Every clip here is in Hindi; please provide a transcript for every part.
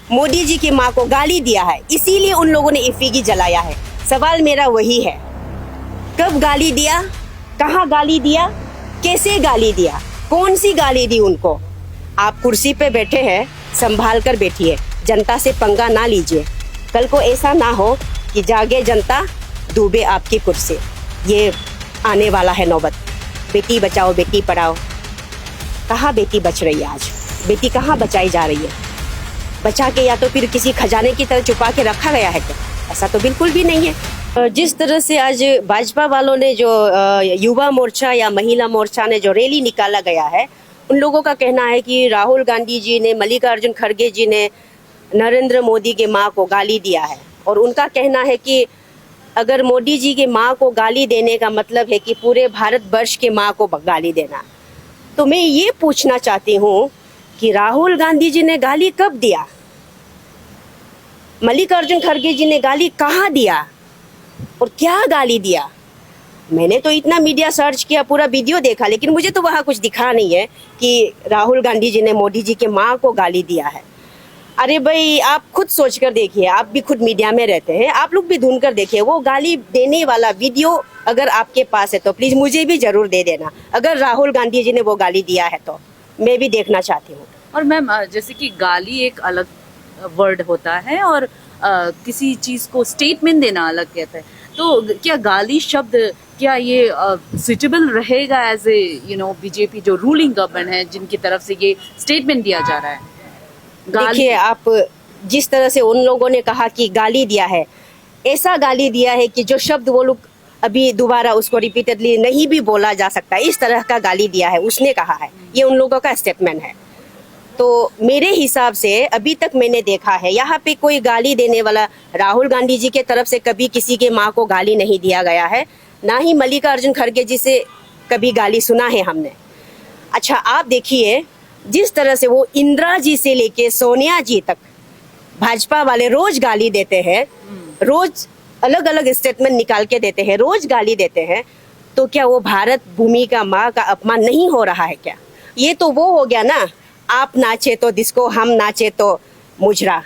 मोदी जी की माँ को गाली दिया है, इसीलिए उन लोगों ने एफिगी जलाया है। सवाल मेरा वही है, कब गाली दिया, कहाँ गाली दिया, कैसे गाली दिया, कौन सी गाली दी उनको? आप कुर्सी पे बैठे हैं, संभाल कर बैठिए, जनता से पंगा ना लीजिए। कल को ऐसा ना हो कि जागे जनता, डूबे आपकी कुर्सी। ये आने वाला है नौबत। बेटी बचाओ बेटी पढ़ाओ, कहाँ बेटी बच रही है आज? बेटी कहाँ बचाई जा रही है? बचा के या तो फिर किसी खजाने की तरह छुपा के रखा गया है क्या? ऐसा तो बिल्कुल भी नहीं है। जिस तरह से आज भाजपा वालों ने जो युवा मोर्चा या महिला मोर्चा ने जो रैली निकाला गया है, उन लोगों का कहना है कि राहुल गांधी जी ने, मल्लिकार्जुन खड़गे जी ने नरेंद्र मोदी के माँ को गाली दिया है। और उनका कहना है कि अगर मोदी जी के माँ को गाली देने का मतलब है कि पूरे भारत वर्ष के माँ को गाली देना, तो मैं ये पूछना चाहती हूँ कि राहुल गांधी जी ने गाली कब दिया? मल्लिकार्जुन खड़गे जी ने गाली कहाँ दिया और क्या गाली दिया? मैंने तो इतना मीडिया सर्च किया, पूरा वीडियो देखा, लेकिन मुझे तो वहाँ कुछ दिखा नहीं है कि राहुल गांधी जी ने मोदी जी के माँ को गाली दिया है। अरे भाई, आप खुद सोच कर देखिए, आप भी खुद मीडिया में रहते हैं, आप लोग भी ढूंढ कर देखिए, वो गाली देने वाला वीडियो अगर आपके पास है तो प्लीज मुझे भी जरूर दे देना। अगर राहुल गांधी जी ने वो गाली दिया है तो मैं भी देखना चाहती हूँ। और मैम, जैसे कि गाली एक अलग वर्ड होता है और किसी चीज को स्टेटमेंट देना अलग कहता है, तो क्या गाली शब्द, क्या ये सुटेबल रहेगा एज ए बीजेपी जो रूलिंग गवर्नमेंट है, जिनकी तरफ से ये स्टेटमेंट दिया जा रहा है? देखिए, आप जिस तरह से उन लोगों ने कहा कि गाली दिया है, ऐसा गाली दिया है कि जो शब्द वो लोग अभी दोबारा उसको रिपीटेडली नहीं भी बोला जा सकता, इस तरह का गाली दिया है, उसने कहा है। ये उन लोगों का स्टेटमेंट है। तो मेरे हिसाब से अभी तक मैंने देखा है, यहाँ पे कोई गाली देने वाला राहुल गांधी जी के तरफ से कभी किसी के माँ को गाली नहीं दिया गया है, ना ही मल्लिकार्जुन खड़गे जी से कभी गाली सुना है हमने। अच्छा, आप देखिए, जिस तरह से वो इंदिरा जी से लेके सोनिया जी तक भाजपा वाले रोज गाली देते हैं, रोज अलग अलग स्टेटमेंट निकाल के देते हैं, रोज गाली देते हैं, तो क्या वो भारत भूमि का माँ का अपमान नहीं हो रहा है क्या? ये तो वो हो गया ना, आप नाचे तो डिस्को, हम नाचे तो मुजरा।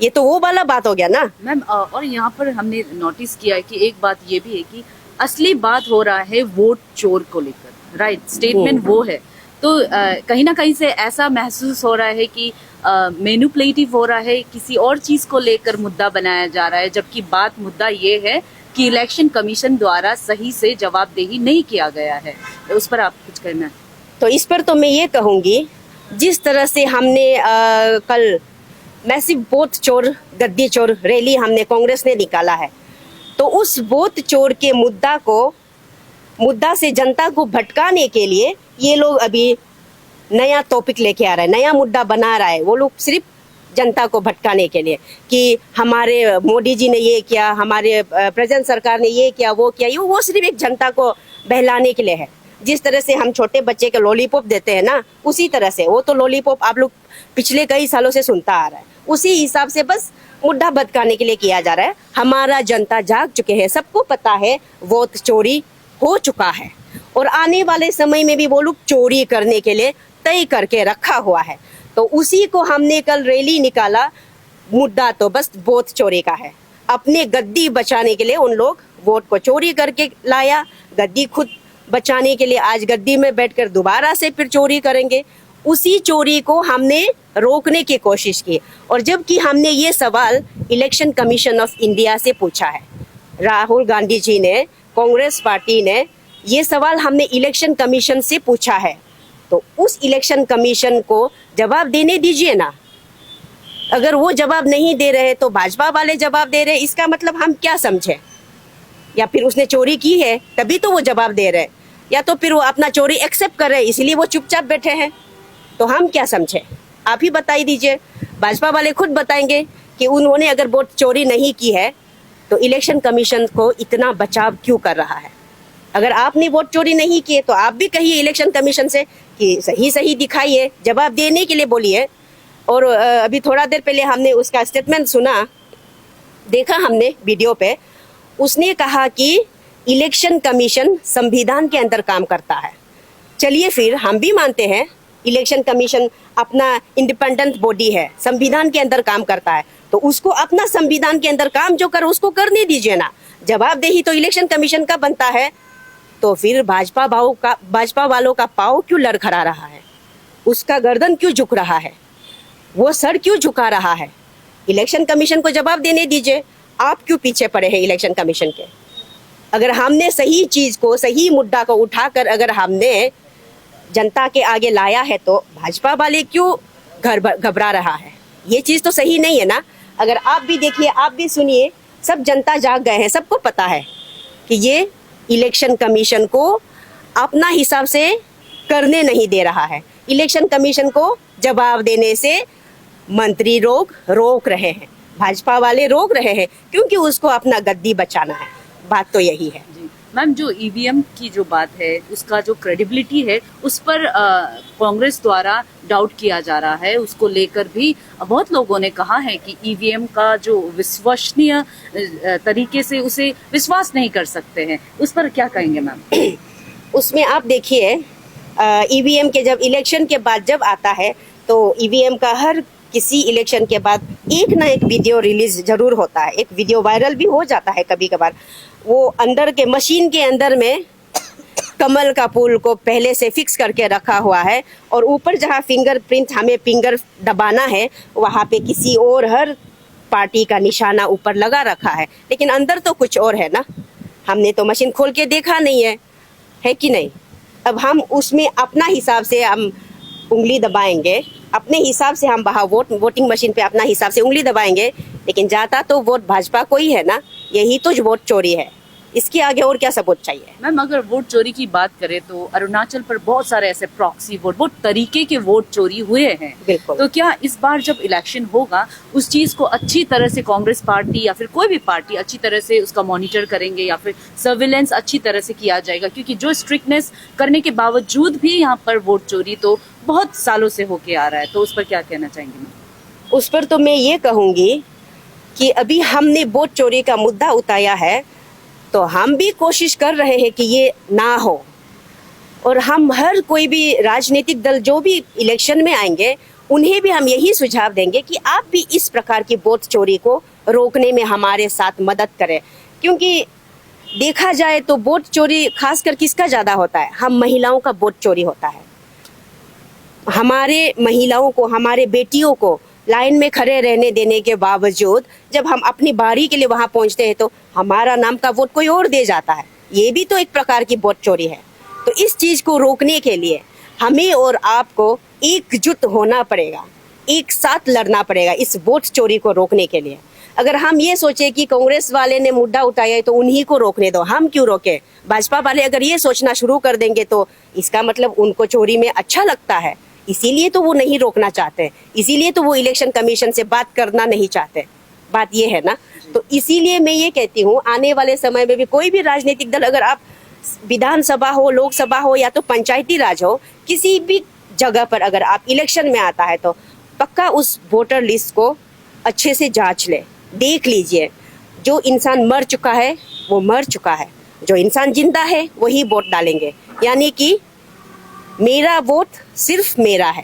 ये तो वो वाला बात हो गया ना मैम। और यहाँ पर हमने नोटिस किया है कि एक बात ये भी है कि असली बात हो रहा है वोट चोर को लेकर, राइट? स्टेटमेंट वो है, तो कहीं ना कहीं से ऐसा महसूस हो रहा है कि मैनिपुलेटिव हो रहा है, किसी और चीज को लेकर मुद्दा बनाया जा रहा है, जबकि मुद्दा ये है कि इलेक्शन कमीशन द्वारा सही से जवाबदेही नहीं किया गया है। तो उस पर आप कुछ कहना है? तो इस पर तो मैं ये कहूँगी, जिस तरह से हमने कल मैसिव बोथ चोर गद्दी चोर रैली हमने कांग्रेस ने निकाला है, तो उस बोथ चोर के मुद्दा से जनता को भटकाने के लिए ये लोग अभी नया टॉपिक लेके आ रहा है, नया मुद्दा बना रहा है। वो लोग सिर्फ जनता को भटकाने के लिए कि हमारे मोदी जी ने ये किया, हमारे प्रेजेंट सरकार ने ये किया, वो किया, वो सिर्फ एक जनता को बहलाने के लिए है। जिस तरह से हम छोटे बच्चे के लॉलीपॉप देते हैं ना, उसी तरह से वो तो लॉलीपॉप आप लोग पिछले कई सालों से सुनता आ रहा है, उसी हिसाब से बस मुद्दा भटकाने के लिए किया जा रहा है। हमारा जनता जाग चुके हैं, सबको पता है वोट चोरी हो चुका है और आने वाले समय में भी वो लोग चोरी करने के लिए तय करके रखा हुआ है। तो उसी को हमने कल रैली निकाला, मुद्दा तो बस वोट चोरी का है। अपने गद्दी बचाने के लिए उन लोग वोट को चोरी करके लाया, गद्दी खुद बचाने के लिए आज गद्दी में बैठकर दोबारा से फिर चोरी करेंगे। उसी चोरी को हमने रोकने की कोशिश की, और जबकि हमने ये सवाल इलेक्शन कमीशन ऑफ इंडिया से पूछा है, राहुल गांधी जी ने, कांग्रेस पार्टी ने ये सवाल हमने इलेक्शन कमीशन से पूछा है, तो उस इलेक्शन कमीशन को जवाब देने दीजिए ना। अगर वो जवाब नहीं दे रहे तो भाजपा वाले जवाब दे रहे, इसका मतलब हम क्या समझे? या फिर उसने चोरी की है तभी तो वो जवाब दे रहे, या तो फिर वो अपना चोरी एक्सेप्ट कर रहे इसलिए वो चुपचाप बैठे हैं, तो हम क्या समझे? आप ही बताई दीजिए। भाजपा वाले खुद बताएंगे कि उन्होंने अगर वोट चोरी नहीं की है तो इलेक्शन कमीशन को इतना बचाव क्यों कर रहा है। अगर आपने वोट चोरी नहीं किए तो आप भी कहिए इलेक्शन कमीशन से कि सही दिखाइए, जवाब देने के लिए बोलिए। और अभी थोड़ा देर पहले हमने उसका स्टेटमेंट सुना, देखा हमने वीडियो पे, उसने कहा कि इलेक्शन कमीशन संविधान के अंदर काम करता है। चलिए फिर हम भी मानते हैं इलेक्शन कमीशन अपना इंडिपेंडेंट बॉडी है, संविधान के अंदर काम करता है, तो उसको अपना संविधान के अंदर काम जो कर उसको करने दीजिए ना। जवाबदेही तो इलेक्शन कमीशन का बनता है, तो फिर भाजपा वालों का पाँव क्यों लड़खड़ा रहा है, उसका गर्दन क्यों झुक रहा है, वो सर क्यों झुका रहा है? इलेक्शन कमीशन को जवाब देने दीजिए। आप क्यों पीछे पड़े हैं इलेक्शन कमीशन के? अगर हमने सही चीज को, सही मुद्दा को उठाकर अगर हमने जनता के आगे लाया है, तो भाजपा वाले क्यों घबरा रहा है? ये चीज तो सही नहीं है ना। अगर आप भी देखिए, आप भी सुनिए, सब जनता जाग गए हैं, सबको पता है कि ये इलेक्शन कमीशन को अपना हिसाब से करने नहीं दे रहा है। इलेक्शन कमीशन को जवाब देने से मंत्री रोक रहे हैं, भाजपा वाले रोक रहे हैं, क्योंकि उसको अपना गद्दी बचाना है। बात तो यही है। मैम, जो ईवीएम की जो बात है, उसका जो क्रेडिबिलिटी है, उस पर कांग्रेस द्वारा डाउट किया जा रहा है। उसको लेकर भी बहुत लोगों ने कहा है कि ईवीएम का जो विश्वसनीय तरीके से उसे विश्वास नहीं कर सकते हैं। उस पर क्या कहेंगे मैम? उसमें आप देखिए, ईवीएम के जब इलेक्शन के बाद जब आता है, तो ईवीएम का हर किसी इलेक्शन के बाद एक ना एक वीडियो रिलीज जरूर होता है। एक वीडियो वायरल भी हो जाता है कभी कभार। वो अंदर के मशीन के अंदर में कमल का फूल को पहले से फिक्स करके रखा हुआ है, और ऊपर जहाँ फिंगरप्रिंट हमें फिंगर दबाना है, वहाँ पे किसी और हर पार्टी का निशाना ऊपर लगा रखा है, लेकिन अंदर तो कुछ और है ना। हमने तो मशीन खोल के देखा नहीं है कि नहीं? अब हम उसमें अपना हिसाब से हम उंगली दबाएंगे, अपने हिसाब से हम वहाँ वोटिंग मशीन पे अपना हिसाब से उंगली दबाएंगे, लेकिन जाता तो वोट भाजपा को ही है ना। यही तो वोट चोरी है, इसके आगे और क्या सबूत चाहिए? मैम, अगर वोट चोरी की बात करें तो अरुणाचल पर बहुत सारे ऐसे प्रॉक्सी वोट, बहुत तरीके के वोट चोरी हुए हैं। बिल्कुल। तो क्या इस बार जब इलेक्शन होगा, उस चीज को अच्छी तरह से कांग्रेस पार्टी या फिर कोई भी पार्टी अच्छी तरह से उसका मॉनिटर करेंगे, या फिर सर्विलेंस अच्छी तरह से किया जाएगा? क्योंकि जो स्ट्रिक्टनेस करने के बावजूद भी यहाँ पर वोट चोरी तो बहुत सालों से होके आ रहा है, तो उस पर क्या कहना चाहेंगे मैम? उस पर तो मैं ये कहूँगी कि अभी हमने वोट चोरी का मुद्दा उठाया है, तो हम भी कोशिश कर रहे हैं कि ये ना हो, और हम हर कोई भी राजनीतिक दल जो भी इलेक्शन में आएंगे, उन्हें भी हम यही सुझाव देंगे कि आप भी इस प्रकार की वोट चोरी को रोकने में हमारे साथ मदद करें। क्योंकि देखा जाए तो वोट चोरी खासकर किसका ज़्यादा होता है? हम महिलाओं का वोट चोरी होता है। हमारे महिलाओं को, हमारे बेटियों को लाइन में खड़े रहने देने के बावजूद जब हम अपनी बारी के लिए वहां पहुंचते हैं, तो हमारा नाम का वोट कोई और दे जाता है। ये भी तो एक प्रकार की वोट चोरी है। तो इस चीज को रोकने के लिए हमें और आपको एकजुट होना पड़ेगा, एक साथ लड़ना पड़ेगा इस वोट चोरी को रोकने के लिए। अगर हम ये सोचे कि कांग्रेस वाले ने मुद्दा उठाया है तो उन्हीं को रोकने दो, हम क्यों रोके? भाजपा वाले अगर ये सोचना शुरू कर देंगे तो इसका मतलब उनको चोरी में अच्छा लगता है, इसीलिए तो वो नहीं रोकना चाहते, इसीलिए तो वो इलेक्शन कमीशन से बात करना नहीं चाहते। बात ये है ना। तो इसीलिए मैं ये कहती हूँ, आने वाले समय में भी कोई भी राजनीतिक दल, अगर आप विधानसभा हो, लोकसभा हो या तो पंचायती राज हो, किसी भी जगह पर अगर आप इलेक्शन में आता है तो पक्का उस वोटर लिस्ट को अच्छे से जांच ले, देख लीजिए। जो इंसान मर चुका है वो मर चुका है, जो इंसान जिंदा है वही वोट डालेंगे। यानी कि मेरा वोट सिर्फ मेरा है,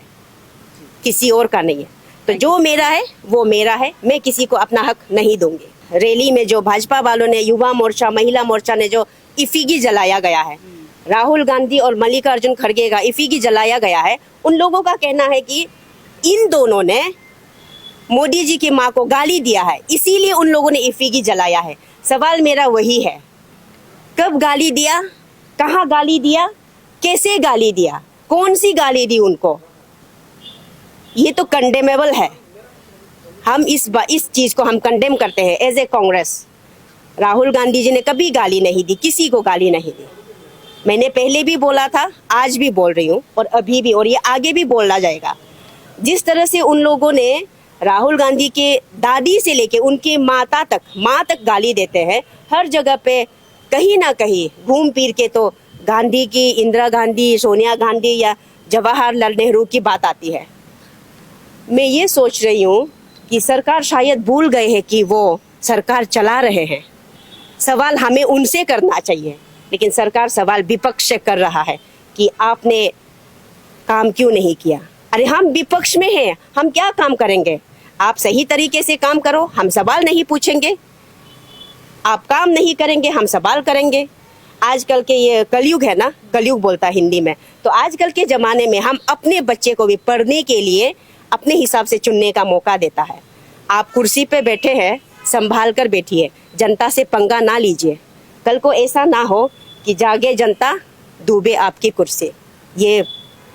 किसी और का नहीं है। तो जो मेरा है वो मेरा है, मैं किसी को अपना हक नहीं दूंगी। रैली में जो भाजपा वालों ने, युवा मोर्चा, महिला मोर्चा ने जो इफिगी जलाया गया है, राहुल गांधी और मल्लिकार्जुन खड़गे का इफिगी जलाया गया है, उन लोगों का कहना है कि इन दोनों ने मोदी जी की माँ को गाली दिया है, इसीलिए उन लोगों ने इफिगी जलाया है। सवाल मेरा वही है, कब गाली दिया, कहाँ गाली दिया, कैसे गाली दिया, कौन सी गाली दी उनको? ये तो कंडेमेबल है। हम इस चीज को हम कंडेम करते हैं एज ए कांग्रेस। राहुल गांधी जी ने कभी गाली नहीं दी, किसी को गाली नहीं दी। मैंने पहले भी बोला था, आज भी बोल रही हूँ, और अभी भी, और ये आगे भी बोला जाएगा। जिस तरह से उन लोगों ने राहुल गांधी के दादी से लेके उनके माँ तक गाली देते हैं, हर जगह पे कहीं ना कहीं घूम फिर के तो गांधी की, इंदिरा गांधी, सोनिया गांधी या जवाहरलाल नेहरू की बात आती है। मैं ये सोच रही हूँ कि सरकार शायद भूल गए हैं कि वो सरकार चला रहे हैं। सवाल हमें उनसे करना चाहिए, लेकिन सरकार सवाल विपक्ष से कर रहा है कि आपने काम क्यों नहीं किया? अरे हम विपक्ष में हैं, हम क्या काम करेंगे? आप सही तरीके से काम करो, हम सवाल नहीं पूछेंगे। आप काम नहीं करेंगे, हम सवाल करेंगे। आजकल के ये कलयुग है ना, कलयुग बोलता है हिंदी में, तो आजकल के ज़माने में हम अपने बच्चे को भी पढ़ने के लिए अपने हिसाब से चुनने का मौका देता है। आप कुर्सी पे बैठे हैं, संभाल कर बैठिए, जनता से पंगा ना लीजिए। कल को ऐसा ना हो कि जागे जनता डूबे आपकी कुर्सी, ये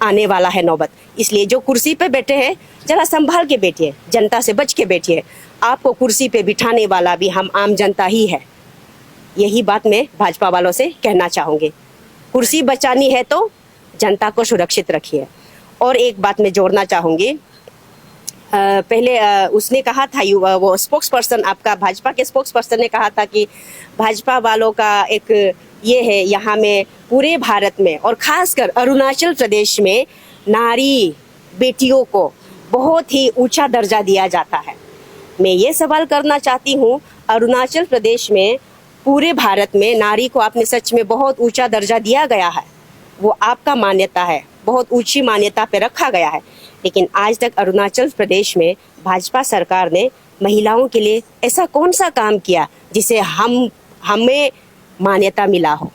आने वाला है नौबत। इसलिए जो कुर्सी पे बैठे हैं जरा संभाल के बैठिए, जनता से बच के बैठिए। आपको कुर्सी पे बिठाने वाला भी हम आम जनता ही है। यही बात मैं भाजपा वालों से कहना चाहूँगी। कुर्सी बचानी है तो जनता को सुरक्षित रखिए। और एक बात मैं जोड़ना चाहूँगी, पहले उसने कहा था, वो स्पोक्स पर्सन, आपका भाजपा के स्पोक्स पर्सन ने कहा था कि भाजपा वालों का एक ये है, यहाँ में पूरे भारत में और खासकर अरुणाचल प्रदेश में नारी बेटियों को बहुत ही ऊंचा दर्जा दिया जाता है। मैं ये सवाल करना चाहती हूँ, अरुणाचल प्रदेश में पूरे भारत में नारी को आपने सच में बहुत ऊंचा दर्जा दिया गया है, वो आपका मान्यता है, बहुत ऊंची मान्यता पे रखा गया है। लेकिन आज तक अरुणाचल प्रदेश में भाजपा सरकार ने महिलाओं के लिए ऐसा कौन सा काम किया जिसे हमें मान्यता मिला हो?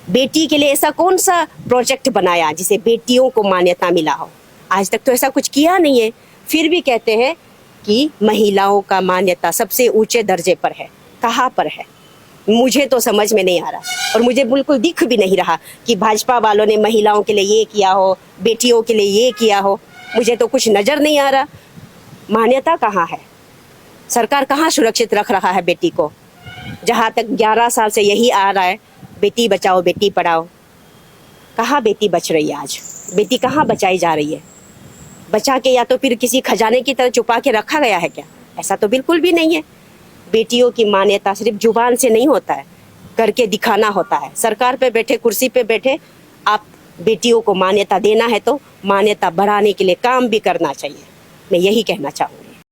बेटी के लिए ऐसा कौन सा प्रोजेक्ट बनाया जिसे बेटियों को मान्यता मिला हो? आज तक तो ऐसा कुछ किया नहीं है। फिर भी कहते हैं कि महिलाओं का मान्यता सबसे ऊंचे दर्जे पर है। कहाँ पर है? मुझे तो समझ में नहीं आ रहा, और मुझे बिल्कुल दिख भी नहीं रहा कि भाजपा वालों ने महिलाओं के लिए ये किया हो, बेटियों के लिए ये किया हो। मुझे तो कुछ नज़र नहीं आ रहा। मान्यता कहाँ है? सरकार कहाँ सुरक्षित रख रहा है बेटी को? जहाँ तक 11 साल से यही आ रहा है, बेटी बचाओ बेटी पढ़ाओ। कहाँ बेटी बच रही है आज? बेटी कहाँ बचाई जा रही है? बचा के या तो फिर किसी खजाने की तरह छुपा के रखा गया है क्या? ऐसा तो बिल्कुल भी नहीं है। बेटियों की मान्यता सिर्फ जुबान से नहीं होता है, करके दिखाना होता है। सरकार पे बैठे, कुर्सी पे बैठे आप बेटियों को मान्यता देना है तो मान्यता बढ़ाने के लिए काम भी करना चाहिए। मैं यही कहना चाहूँगी।